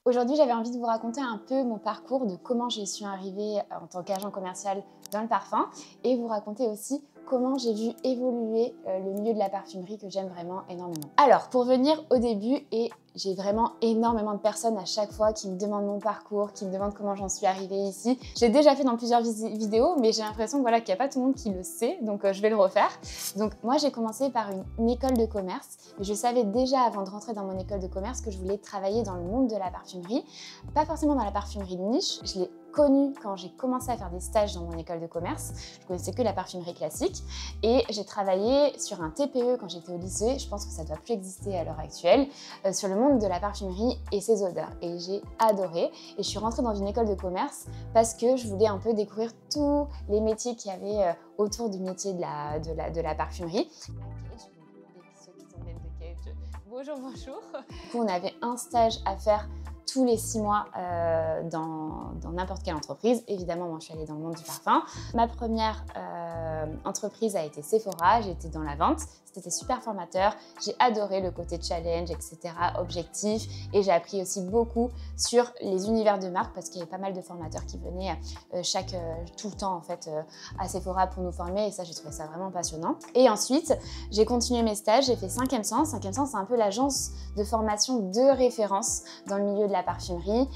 Aujourd'hui, j'avais envie de vous raconter un peu mon parcours de comment je suis arrivée en tant qu'agent commercial dans le parfum et vous raconter aussi comment j'ai vu évoluer le milieu de la parfumerie que j'aime vraiment énormément. Alors, pour venir au début, et j'ai vraiment énormément de personnes à chaque fois qui me demandent mon parcours, qui me demandent comment j'en suis arrivée ici. J'ai déjà fait dans plusieurs vidéos, mais j'ai l'impression qu'il n'y a pas tout le monde qui le sait, donc je vais le refaire. Donc moi, j'ai commencé par une école de commerce, mais je savais déjà avant de rentrer dans mon école de commerce que je voulais travailler dans le monde de la parfumerie, pas forcément dans la parfumerie de niche. Je l'ai connue quand j'ai commencé à faire des stages dans mon école de commerce. Je connaissais que la parfumerie classique et j'ai travaillé sur un TPE quand j'étais au lycée. Je pense que ça ne doit plus exister à l'heure actuelle, sur le monde de la parfumerie et ses odeurs. Et j'ai adoré. Et je suis rentrée dans une école de commerce parce que je voulais un peu découvrir tous les métiers qu'il y avait autour du métier de la parfumerie. Bonjour, bonjour. Du coup, on avait un stage à faire tous les 6 mois dans n'importe quelle entreprise. Évidemment, moi, je suis allée dans le monde du parfum. Ma première entreprise a été Sephora. J'étais dans la vente. C'était super formateur. J'ai adoré le côté challenge, etc., objectif. Et j'ai appris aussi beaucoup sur les univers de marque parce qu'il y avait pas mal de formateurs qui venaient tout le temps en fait à Sephora pour nous former. Et ça, j'ai trouvé ça vraiment passionnant. Et ensuite, j'ai continué mes stages. J'ai fait 5e Sens. 5e Sens, c'est un peu l'agence de formation de référence dans le milieu de la parfumerie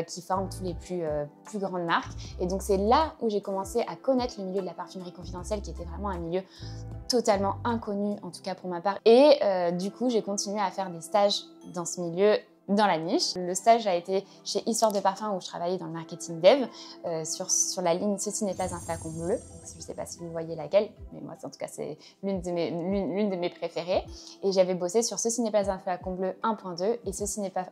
qui forme tous les plus grandes marques. Et donc, c'est là où j'ai commencé à connaître le milieu de la parfumerie confidentielle qui était vraiment un milieu totalement inconnu, en tout cas pour ma part. Et du coup, j'ai continué à faire des stages dans ce milieu, dans la niche. Le stage a été chez Histoire de Parfum où je travaillais dans le marketing dev sur la ligne Ceci n'est pas un flacon bleu. Je ne sais pas si vous voyez laquelle, mais moi en tout cas c'est l'une de mes préférées. Et j'avais bossé sur Ceci n'est pas un flacon bleu 1.2 et Ceci n'est pas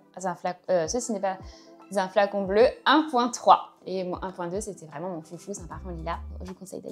un flacon bleu 1.3. Et mon 1.2, c'était vraiment mon chouchou, c'est un parfum lilas. Je vous conseille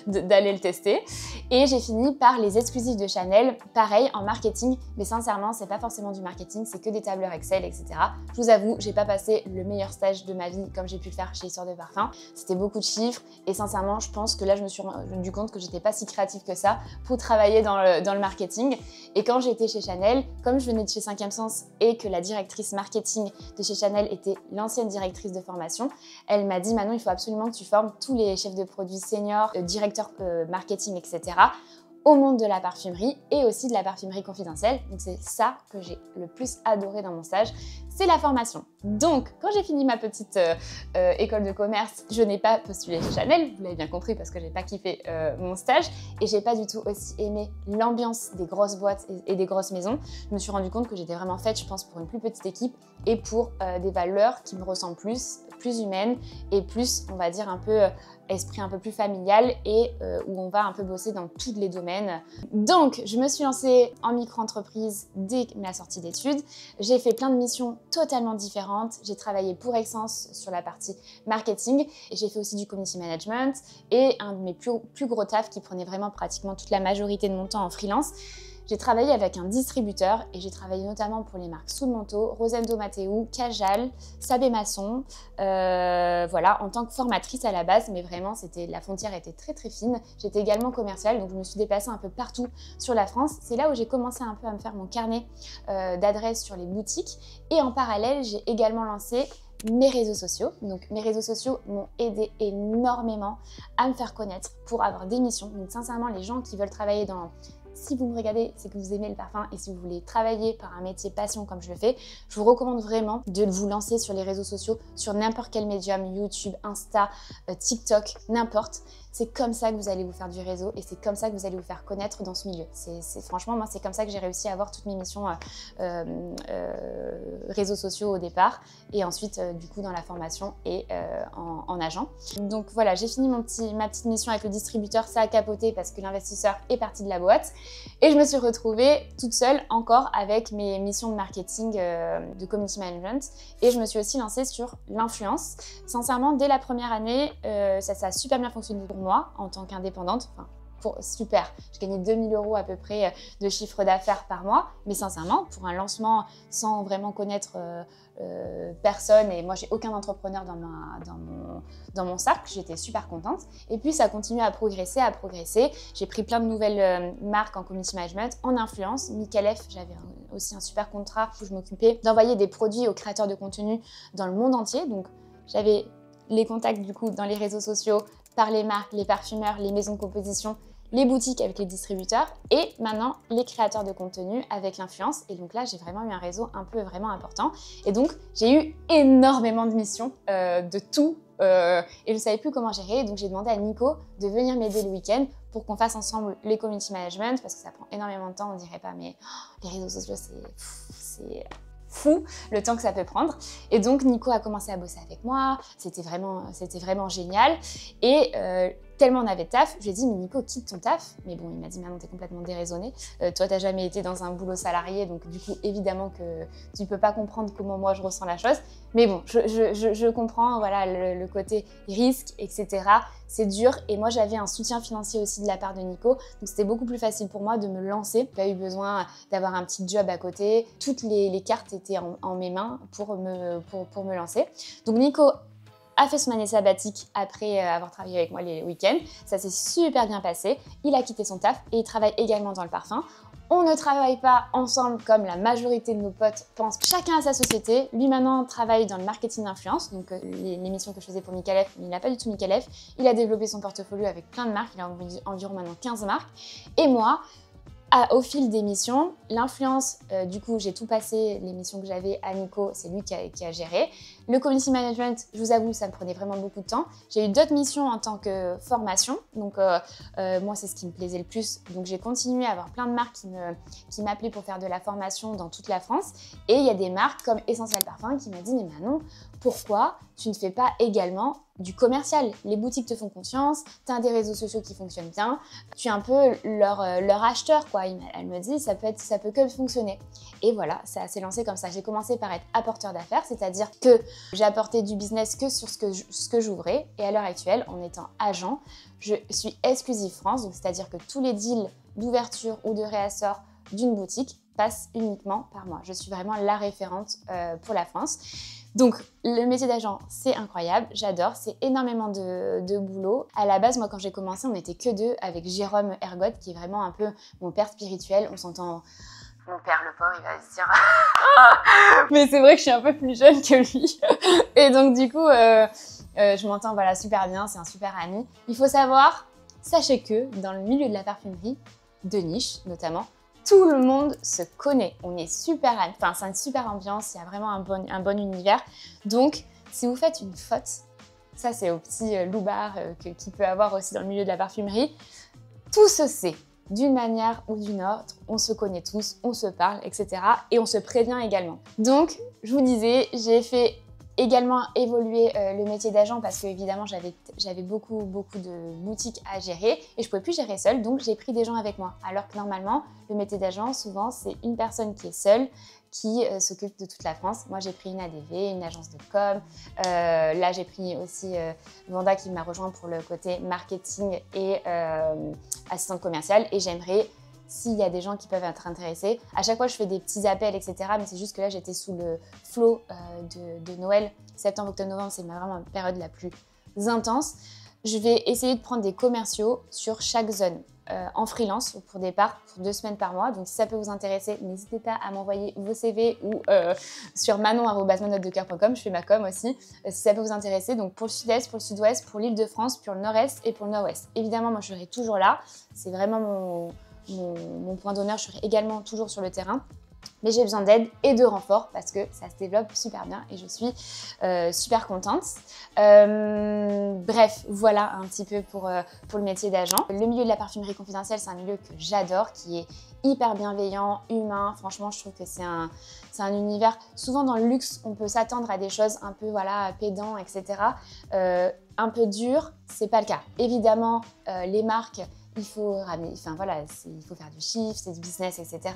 d'aller le tester. Et j'ai fini par les exclusifs de Chanel, pareil en marketing, mais sincèrement, c'est pas forcément du marketing, c'est que des tableurs Excel, etc. Je vous avoue, j'ai pas passé le meilleur stage de ma vie comme j'ai pu le faire chez Histoire de Parfum. C'était beaucoup de chiffres et sincèrement, je pense que là, je me suis rendu compte que j'étais pas si créative que ça pour travailler dans le marketing. Et quand j'étais chez Chanel, comme je venais de chez 5e Sens et que la directrice marketing de chez Chanel était l'ancienne directrice de formation, elle m'a dit « Manon, il faut absolument que tu formes tous les chefs de produits seniors, directeurs marketing, etc. au monde de la parfumerie et aussi de la parfumerie confidentielle. » Donc c'est ça que j'ai le plus adoré dans mon stage, c'est la formation. Donc quand j'ai fini ma petite école de commerce, je n'ai pas postulé chez Chanel, vous l'avez bien compris parce que j'ai pas kiffé mon stage et j'ai pas du tout aussi aimé l'ambiance des grosses boîtes et des grosses maisons. Je me suis rendu compte que j'étais vraiment faite, je pense, pour une plus petite équipe et pour des valeurs qui me ressemblent plus humaines et plus, on va dire, un peu esprit un peu plus familial et où on va un peu bosser dans tous les domaines. Donc, je me suis lancée en micro-entreprise dès ma sortie d'études. J'ai fait plein de missions totalement différentes. J'ai travaillé pour Essence sur la partie marketing et j'ai fait aussi du community management et un de mes plus gros tafs qui prenait vraiment pratiquement toute la majorité de mon temps en freelance. J'ai travaillé avec un distributeur et j'ai travaillé notamment pour les marques Sous le Manteau, Rosendo Matteo, Cajal, Sabé Masson, voilà, en tant que formatrice à la base, mais vraiment la frontière était très très fine. J'étais également commerciale, donc je me suis déplacée un peu partout sur la France. C'est là où j'ai commencé un peu à me faire mon carnet d'adresses sur les boutiques et en parallèle, j'ai également lancé mes réseaux sociaux. Donc mes réseaux sociaux m'ont aidé énormément à me faire connaître pour avoir des missions. Donc sincèrement, les gens qui veulent travailler si vous me regardez, c'est que vous aimez le parfum et si vous voulez travailler par un métier passion comme je le fais, je vous recommande vraiment de vous lancer sur les réseaux sociaux, sur n'importe quel médium, YouTube, Insta, TikTok, n'importe. C'est comme ça que vous allez vous faire du réseau et c'est comme ça que vous allez vous faire connaître dans ce milieu. Franchement, moi, c'est comme ça que j'ai réussi à avoir toutes mes missions réseaux sociaux au départ et ensuite, du coup, dans la formation et en agent. Donc voilà, j'ai fini ma petite mission avec le distributeur. Ça a capoté parce que l'investisseur est parti de la boîte et je me suis retrouvée toute seule encore avec mes missions de marketing, de community management et je me suis aussi lancée sur l'influence. Sincèrement, dès la première année, ça a super bien fonctionné pour moi en tant qu'indépendante. Enfin, super. Je gagnais 2000 € à peu près de chiffre d'affaires par mois. Mais sincèrement, pour un lancement sans vraiment connaître personne, et moi j'ai aucun entrepreneur dans mon cercle, j'étais super contente. Et puis ça continue à progresser. J'ai pris plein de nouvelles marques en community management, en influence. Michael F, j'avais aussi un super contrat où je m'occupais d'envoyer des produits aux créateurs de contenu dans le monde entier. Donc j'avais les contacts du coup dans les réseaux sociaux, par les marques, les parfumeurs, les maisons de composition, les boutiques avec les distributeurs et maintenant les créateurs de contenu avec l'influence. Et donc là, j'ai vraiment eu un réseau vraiment important. Et donc, j'ai eu énormément de missions, de tout. Et je ne savais plus comment gérer. Donc, j'ai demandé à Nico de venir m'aider le week-end pour qu'on fasse ensemble les community management parce que ça prend énormément de temps. On dirait pas, mais les réseaux sociaux, c'est fou le temps que ça peut prendre. Et donc Nico a commencé à bosser avec moi, c'était vraiment génial. Et tellement on avait de taf, je lui ai dit mais Nico, quitte ton taf. Mais bon, il m'a dit maintenant t'es complètement déraisonné. Toi t'as jamais été dans un boulot salarié, donc du coup évidemment que tu peux pas comprendre comment moi je ressens la chose. Mais bon, je comprends voilà le côté risque, etc. C'est dur et moi j'avais un soutien financier aussi de la part de Nico, donc c'était beaucoup plus facile pour moi de me lancer. J'ai pas eu besoin d'avoir un petit job à côté, toutes les cartes étaient en mes mains pour me lancer. Donc Nico a fait son année sabbatique après avoir travaillé avec moi les week-ends. Ça s'est super bien passé. Il a quitté son taf et il travaille également dans le parfum. On ne travaille pas ensemble comme la majorité de nos potes pensent. Chacun a sa société. Lui maintenant travaille dans le marketing d'influence, donc les missions que je faisais pour Michael F, il n'a pas du tout Michael F. Il a développé son portfolio avec plein de marques, il a environ maintenant 15 marques. Et moi, au fil des missions, l'influence, du coup, j'ai tout passé, les missions que j'avais à Nico, c'est lui qui a géré. Le community management, je vous avoue, ça me prenait vraiment beaucoup de temps. J'ai eu d'autres missions en tant que formation, donc moi, c'est ce qui me plaisait le plus. Donc, j'ai continué à avoir plein de marques qui m'appelaient pour faire de la formation dans toute la France. Et il y a des marques comme Essentiel Parfum qui m'ont dit « Mais Manon, pourquoi tu ne fais pas également du commercial? Les boutiques te font confiance, tu as des réseaux sociaux qui fonctionnent bien, tu es un peu leur acheteur, quoi. » Elle me dit « Ça peut que fonctionner. » Et voilà, ça s'est lancé comme ça. J'ai commencé par être apporteur d'affaires, c'est-à-dire que j'ai apporté du business que sur ce que j'ouvrais. Et à l'heure actuelle, en étant agent, je suis exclusive France, donc c'est-à-dire que tous les deals d'ouverture ou de réassort d'une boutique passent uniquement par moi. Je suis vraiment la référente pour la France. Donc, le métier d'agent, c'est incroyable, j'adore, c'est énormément de boulot. À la base, moi, quand j'ai commencé, on n'était que deux avec Jérôme Ergot, qui est vraiment un peu mon père spirituel. On s'entend... Mon père, le pauvre, il va se dire... Mais c'est vrai que je suis un peu plus jeune que lui. Et donc, du coup, je m'entends voilà, super bien, c'est un super ami. Il faut savoir, sachez que dans le milieu de la parfumerie, de niche notamment, tout le monde se connaît. On est super, enfin c'est une super ambiance, il y a vraiment un bon univers. Donc, si vous faites une faute, ça c'est au petit loupard qu'il peut avoir aussi dans le milieu de la parfumerie, tout se sait. D'une manière ou d'une autre, on se connaît tous, on se parle, etc. Et on se prévient également. Donc, je vous disais, j'ai fait également évoluer le métier d'agent parce que évidemment j'avais beaucoup de boutiques à gérer et je pouvais plus gérer seule, donc j'ai pris des gens avec moi. Alors que normalement, le métier d'agent, souvent, c'est une personne qui est seule, qui s'occupe de toute la France. Moi, j'ai pris une ADV, une agence de com. Là, j'ai pris aussi Vanda qui m'a rejoint pour le côté marketing et assistante commerciale. Et j'aimerais, s'il y a des gens qui peuvent être intéressés, à chaque fois, je fais des petits appels, etc. Mais c'est juste que là, j'étais sous le flot de Noël. Septembre, octobre, novembre, c'est vraiment ma période la plus intense. Je vais essayer de prendre des commerciaux sur chaque zone. En freelance pour départ, pour 2 semaines par mois. Donc si ça peut vous intéresser, n'hésitez pas à m'envoyer vos CV ou sur manon@manotdecoeur.com, je fais ma com aussi, si ça peut vous intéresser. Donc pour le sud-est, pour le sud-ouest, pour l'Île-de-France, pour le nord-est et pour le nord-ouest. Évidemment, moi je serai toujours là, c'est vraiment mon point d'honneur, je serai également toujours sur le terrain. Mais j'ai besoin d'aide et de renfort parce que ça se développe super bien et je suis super contente. Bref, voilà un petit peu pour le métier d'agent. Le milieu de la parfumerie confidentielle, c'est un milieu que j'adore, qui est hyper bienveillant, humain. Franchement, je trouve que c'est un univers... Souvent dans le luxe, on peut s'attendre à des choses un peu voilà, pédants, etc. Un peu dur, c'est pas le cas. Évidemment, les marques... Il faut ramener, enfin voilà, il faut faire du chiffre, c'est du business, etc.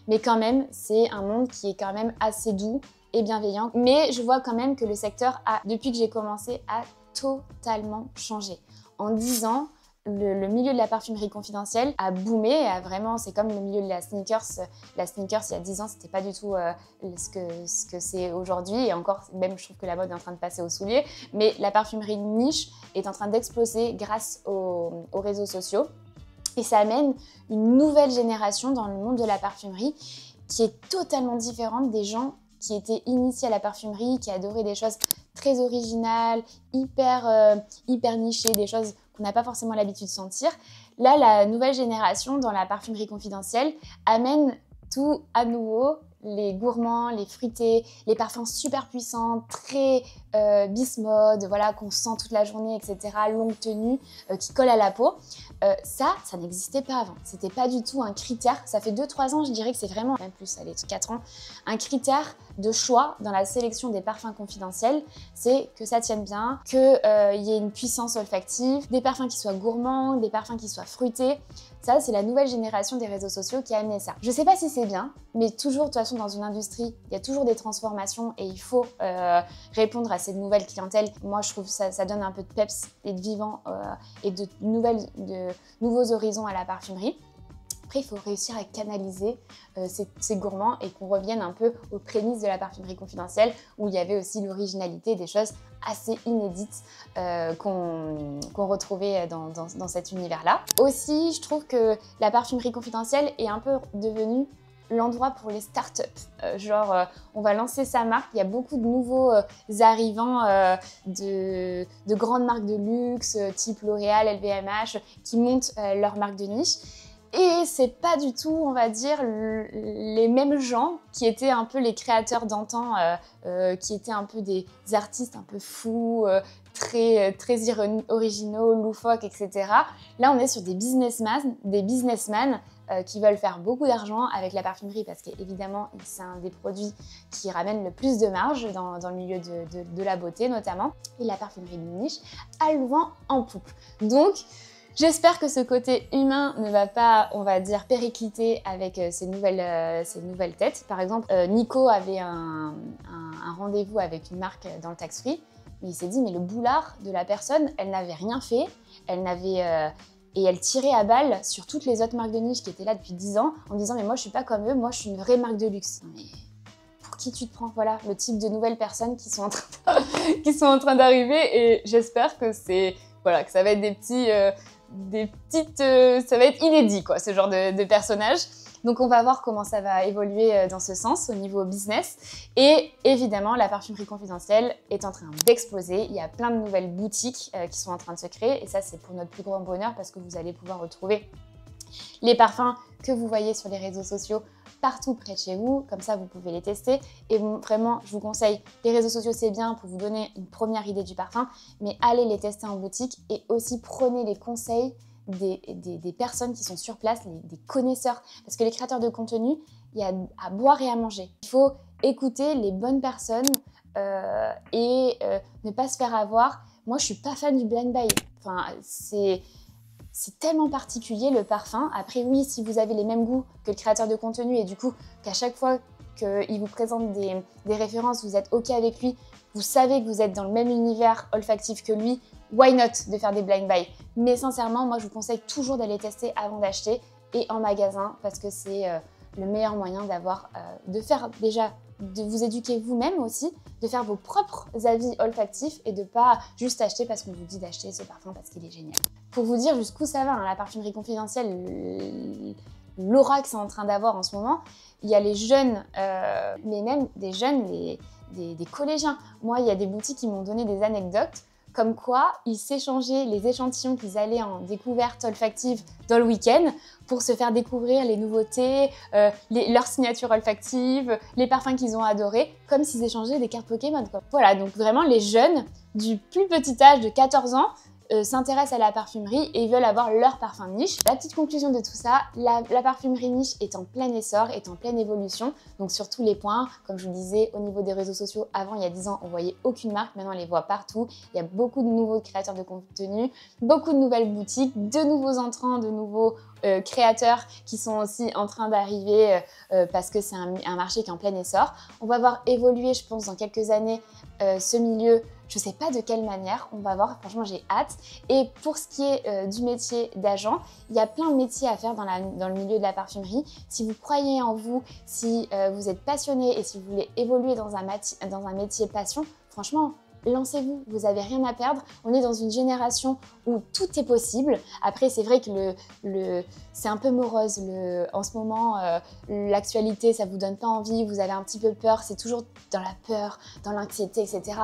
Mais quand même, c'est un monde qui est quand même assez doux et bienveillant. Mais je vois quand même que le secteur a, depuis que j'ai commencé, a totalement changé. En 10 ans, le milieu de la parfumerie confidentielle a boomé, c'est comme le milieu de la sneakers. La sneakers, il y a 10 ans, c'était pas du tout ce que c'est aujourd'hui. Et encore, même, je trouve que la mode est en train de passer aux souliers. Mais la parfumerie niche est en train d'exploser grâce aux réseaux sociaux. Et ça amène une nouvelle génération dans le monde de la parfumerie qui est totalement différente des gens qui étaient initiés à la parfumerie, qui adoraient des choses très originales, hyper nichées, des choses qu'on n'a pas forcément l'habitude de sentir. Là, la nouvelle génération dans la parfumerie confidentielle amène tout à nouveau, les gourmands, les fruités, les parfums super puissants, très bis-mode, voilà, qu'on sent toute la journée, etc., longue tenue, qui collent à la peau. Ça n'existait pas avant. C'était pas du tout un critère. Ça fait 2-3 ans, je dirais que c'est vraiment, même plus, allez, 4 ans, un critère de choix dans la sélection des parfums confidentiels. C'est que ça tienne bien, qu'il y ait une puissance olfactive, des parfums qui soient gourmands, des parfums qui soient fruités. Ça, c'est la nouvelle génération des réseaux sociaux qui a amené ça. Je sais pas si c'est bien, mais toujours, de toute façon, dans une industrie, il y a toujours des transformations et il faut répondre à cette nouvelle clientèle. Moi, je trouve que ça donne un peu de peps et de vivant et de nouveaux horizons à la parfumerie. Après, il faut réussir à canaliser ces gourmands et qu'on revienne un peu aux prémices de la parfumerie confidentielle où il y avait aussi l'originalité, des choses assez inédites qu'on retrouvait dans cet univers-là. Aussi, je trouve que la parfumerie confidentielle est un peu devenue l'endroit pour les startups. On va lancer sa marque, il y a beaucoup de nouveaux arrivants de grandes marques de luxe, type L'Oréal, LVMH, qui montent leur marque de niche. Et c'est pas du tout, on va dire, les mêmes gens qui étaient un peu les créateurs d'antan, qui étaient un peu des artistes un peu fous, très originaux, loufoques, etc. Là, on est sur des businessmen qui veulent faire beaucoup d'argent avec la parfumerie parce qu'évidemment, c'est un des produits qui ramène le plus de marge dans le milieu de la beauté notamment. Et la parfumerie de niche a le vent en poupe. Donc, j'espère que ce côté humain ne va pas, on va dire, péricliter avec ces nouvelles têtes. Par exemple, Nico avait un rendez-vous avec une marque dans le tax-free. Il s'est dit, mais le boulard de la personne, elle n'avait rien fait. Et elle tirait à balles sur toutes les autres marques de niche qui étaient là depuis 10 ans en disant, mais moi, je suis pas comme eux, moi, je suis une vraie marque de luxe. Mais pour qui tu te prends? Voilà, le type de nouvelles personnes qui sont en train d'arriver. Et j'espère que que ça va être ça va être inédit, quoi, ce genre de personnage. Donc on va voir comment ça va évoluer dans ce sens au niveau business. Et évidemment, la parfumerie confidentielle est en train d'exploser. Il y a plein de nouvelles boutiques qui sont en train de se créer. Et ça, c'est pour notre plus grand bonheur parce que vous allez pouvoir retrouver les parfums que vous voyez sur les réseaux sociaux partout près de chez vous, comme ça vous pouvez les tester. Et vraiment, je vous conseille, les réseaux sociaux c'est bien pour vous donner une première idée du parfum, mais allez les tester en boutique et aussi prenez les conseils des personnes qui sont sur place, des connaisseurs. Parce que les créateurs de contenu, il y a à boire et à manger. Il faut écouter les bonnes personnes et ne pas se faire avoir. Moi, je suis pas fan du blind buy. Enfin, c'est tellement particulier le parfum. Après oui, si vous avez les mêmes goûts que le créateur de contenu et du coup qu'à chaque fois qu'il vous présente des références, vous êtes OK avec lui, vous savez que vous êtes dans le même univers olfactif que lui, why not de faire des blind buy? Mais sincèrement, moi je vous conseille toujours d'aller tester avant d'acheter et en magasin parce que c'est le meilleur moyen de vous éduquer vous-même aussi, de faire vos propres avis olfactifs et de pas juste acheter parce qu'on vous dit d'acheter ce parfum parce qu'il est génial. Pour vous dire jusqu'où ça va, hein, la parfumerie confidentielle, l'aura que c'est en train d'avoir en ce moment, il y a les jeunes, mais même des jeunes, des collégiens. Moi, il y a des boutiques qui m'ont donné des anecdotes comme quoi ils s'échangeaient les échantillons qu'ils allaient en découverte olfactive dans le week-end pour se faire découvrir les nouveautés, leurs signatures olfactives, les parfums qu'ils ont adorés, comme s'ils échangeaient des cartes Pokémon, quoi. Voilà, donc vraiment les jeunes du plus petit âge de 14 ans s'intéressent à la parfumerie et ils veulent avoir leur parfum niche. La petite conclusion de tout ça, la parfumerie niche est en plein essor, est en pleine évolution, donc sur tous les points, comme je vous disais, au niveau des réseaux sociaux, avant il y a 10 ans, on voyait aucune marque, maintenant on les voit partout, il y a beaucoup de nouveaux créateurs de contenu, beaucoup de nouvelles boutiques, de nouveaux entrants, de nouveaux créateurs qui sont aussi en train d'arriver parce que c'est un marché qui est en plein essor. On va voir évoluer, je pense, dans quelques années ce milieu. Je ne sais pas de quelle manière, on va voir, franchement j'ai hâte. Et pour ce qui est du métier d'agent, il y a plein de métiers à faire dans le milieu de la parfumerie. Si vous croyez en vous, si vous êtes passionné et si vous voulez évoluer dans un métier passion, franchement, lancez-vous, vous n'avez rien à perdre. On est dans une génération où tout est possible. Après, c'est vrai que c'est un peu morose. En ce moment, l'actualité, ça ne vous donne pas envie, vous avez un petit peu peur. C'est toujours dans la peur, dans l'anxiété, etc.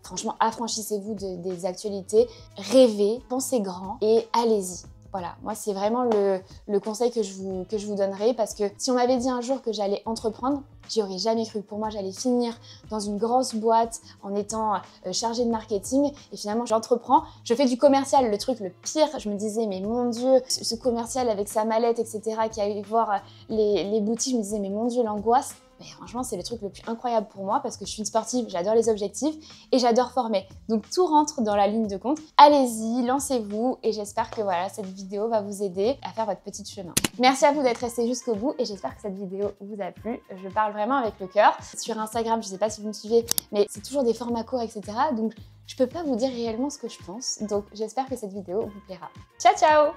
Franchement, affranchissez-vous des actualités, rêvez, pensez grand et allez-y. Voilà, moi c'est vraiment le conseil que je vous donnerai parce que si on m'avait dit un jour que j'allais entreprendre, j'y aurais jamais cru. Pour moi, j'allais finir dans une grosse boîte en étant chargée de marketing et finalement j'entreprends. Je fais du commercial, le truc le pire, je me disais mais mon Dieu, ce commercial avec sa mallette, etc. qui allait voir les boutiques, je me disais mais mon Dieu, l'angoisse. Mais franchement, c'est le truc le plus incroyable pour moi parce que je suis une sportive, j'adore les objectifs et j'adore former. Donc tout rentre dans la ligne de compte. Allez-y, lancez-vous et j'espère que voilà, cette vidéo va vous aider à faire votre petit chemin. Merci à vous d'être resté jusqu'au bout et j'espère que cette vidéo vous a plu. Je parle vraiment avec le cœur. Sur Instagram, je ne sais pas si vous me suivez, mais c'est toujours des formats courts, etc. Donc je ne peux pas vous dire réellement ce que je pense. Donc j'espère que cette vidéo vous plaira. Ciao, ciao!